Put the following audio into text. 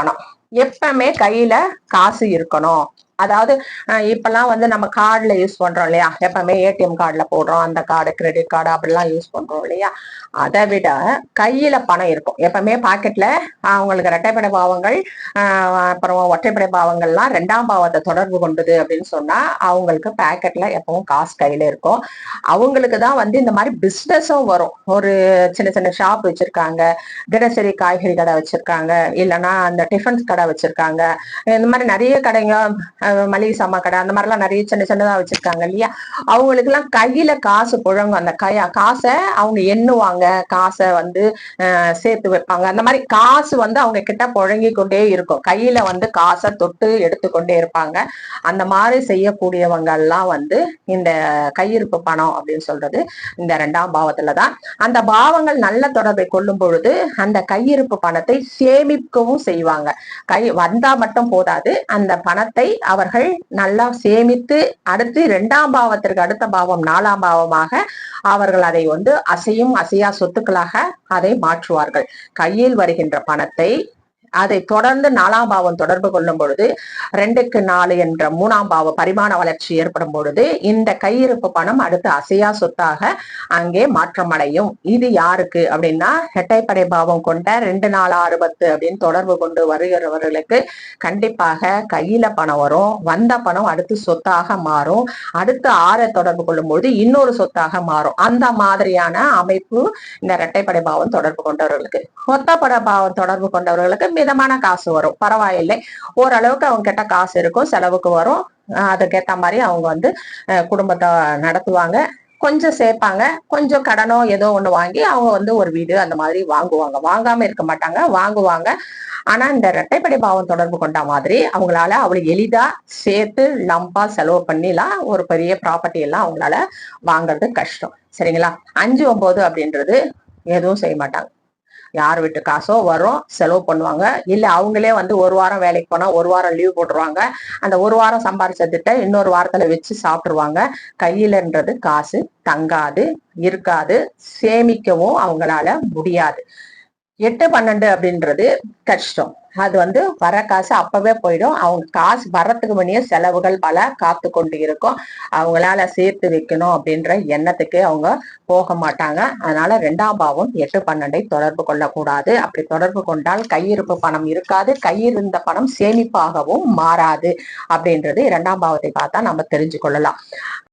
பணம். எப்பவுமே கையில காசு இருக்கணும். அதாவது இப்பெல்லாம் வந்து நம்ம கார்டுல யூஸ் பண்றோம் இல்லையா, எப்பவுமே ஏடிஎம் கார்டுல போடுறோம், அந்த கார்டு கிரெடிட் கார்டு அப்படிலாம் யூஸ் பண்றோம் இல்லையா. அதை விட கையில பணம் இருக்கும் எப்பவுமே பாக்கெட்ல. அவங்களுக்கு இரட்டைப்படை பாவங்கள் அப்புறம் ஒற்றைப்படை பாவங்கள்லாம் 2ஆம் பாவத்தை தொடர்பு கொண்டது அப்படின்னு சொன்னா அவங்களுக்கு பாக்கெட்ல எப்பவும் காசு கையில இருக்கும். அவங்களுக்கு தான் வந்து இந்த மாதிரி பிசினஸும் வரும். ஒரு சின்ன சின்ன ஷாப் வச்சிருக்காங்க, தினசரி காய்கறி கடை வச்சிருக்காங்க, இல்லைன்னா அந்த டிஃபன்ஸ் கடை வச்சிருக்காங்க, இந்த மாதிரி நிறைய கடைங்க, மளிகை சாமான் கடை, அந்த மாதிரிலாம் நிறைய சின்ன சின்னதா வச்சிருக்காங்க இல்லையா. அவங்களுக்கு எல்லாம் கையில காசு புழங்கும். அந்த காசை அவங்க எண்ணுவாங்க, காசை வந்து சேர்த்து வைப்பாங்க. அந்த மாதிரி காசு வந்து அவங்க கிட்ட புழங்கி கொண்டே இருக்கும். கையில வந்து காசை தொட்டு எடுத்துக்கொண்டே இருப்பாங்க. அந்த மாதிரி செய்யக்கூடியவங்க எல்லாம் வந்து இந்த கையிருப்பு பணம் அப்படின்னு சொல்றது இந்த 2ஆம் பாவத்துலதான். அந்த பாவங்கள் நல்ல தொடர்பை கொள்ளும் பொழுது அந்த கையிருப்பு பணத்தை சேமிக்கவும் செய்வாங்க. கை வந்தா மட்டும் போதாது, அந்த பணத்தை அவர்கள் நல்லா சேமித்து அடுத்து 2ஆம் பாவத்திற்கு அடுத்த பாவம் 4ஆம் பாவமாக அவர்கள் அதை வந்து அசையும் அசையா சொத்துக்களாக அதை மாற்றுவார்கள். கையில் வருகின்ற பணத்தை அதை தொடர்ந்து 4ஆம் பாவம் தொடர்பு கொள்ளும் பொழுது 2க்கு 4 என்ற 3ஆம் பாவ பரிமாண வளர்ச்சி ஏற்படும் பொழுது இந்த கையிருப்பு பணம் அடுத்து அசையா சொத்தாக அங்கே மாற்றமடையும். இது யாருக்கு அப்படின்னா இரட்டைப்படை பாவம் கொண்ட 2 4 6 10 அப்படின்னு தொடர்பு கொண்டு வருகிறவர்களுக்கு கண்டிப்பாக கையில பணம் வரும். வந்த பணம் அடுத்து சொத்தாக மாறும். அடுத்து 6 தொடர்பு கொள்ளும் பொழுது இன்னொரு சொத்தாக மாறும். அந்த மாதிரியான அமைப்பு இந்த இரட்டைப்படை பாவம் தொடர்பு கொண்டவர்களுக்கு. ஒத்தப்படை பாவம் தொடர்பு கொண்டவர்களுக்கு மிதமான காசு வரும், பரவாயில்லை, ஓரளவுக்கு அவங்க கிட்ட காசு இருக்கும், செலவுக்கு வரும். அதுக்கேற்ற மாதிரி அவங்க வந்து குடும்பத்தை நடத்துவாங்க. கொஞ்சம் சேர்ப்பாங்க, கொஞ்சம் கடனோ ஏதோ ஒண்ணு வாங்கி அவங்க வந்து ஒரு வீடு அந்த மாதிரி வாங்குவாங்க. வாங்காம இருக்க மாட்டாங்க, வாங்குவாங்க. ஆனா இந்த இரட்டைப்படை பாவம் தொடர்பு கொண்ட மாதிரி அவங்களால அவ்வளவு எளிதா சேர்த்து லம்பா செலவு பண்ணிலாம் ஒரு பெரிய ப்ராப்பர்ட்டி எல்லாம் அவங்களால வாங்குறது கஷ்டம். சரிங்களா. 5 9 அப்படின்றது எதுவும் செய்ய மாட்டாங்க. யார் வீட்டு காசோ வரும், செலவு பண்ணுவாங்க. இல்ல அவங்களே வந்து ஒரு வாரம் வேலைக்கு போனா ஒரு வாரம் லீவ் போட்டுருவாங்க. அந்த ஒரு வாரம் சம்பாரிச்சதுட்ட இன்னொரு வாரத்துல வச்சு சாப்பிட்டுருவாங்க. கையிலன்றது காசு தங்காது, இருக்காது, சேமிக்கவும் அவங்களால முடியாது. 8 12 அப்படின்றது கஷ்டம். அது வந்து வர காசு அப்பவே போயிடும். அவங்க காசு வர்றதுக்கு முன்னே செலவுகள் பல காத்து கொண்டு இருக்கும். அவங்களால சேர்த்து வைக்கணும் அப்படின்ற எண்ணத்துக்கு அவங்க போக மாட்டாங்க. அதனால 2ஆம் பாவம் 8 12 தொடர்பு கொள்ளக்கூடாது. அப்படி தொடர்பு கொண்டால் கையிருப்பு பணம் இருக்காது, கையிருந்த பணம் சேமிப்பாகவும் மாறாது அப்படின்றது 2ஆம் பாவத்தை பார்த்தா நம்ம தெரிஞ்சு கொள்ளலாம்.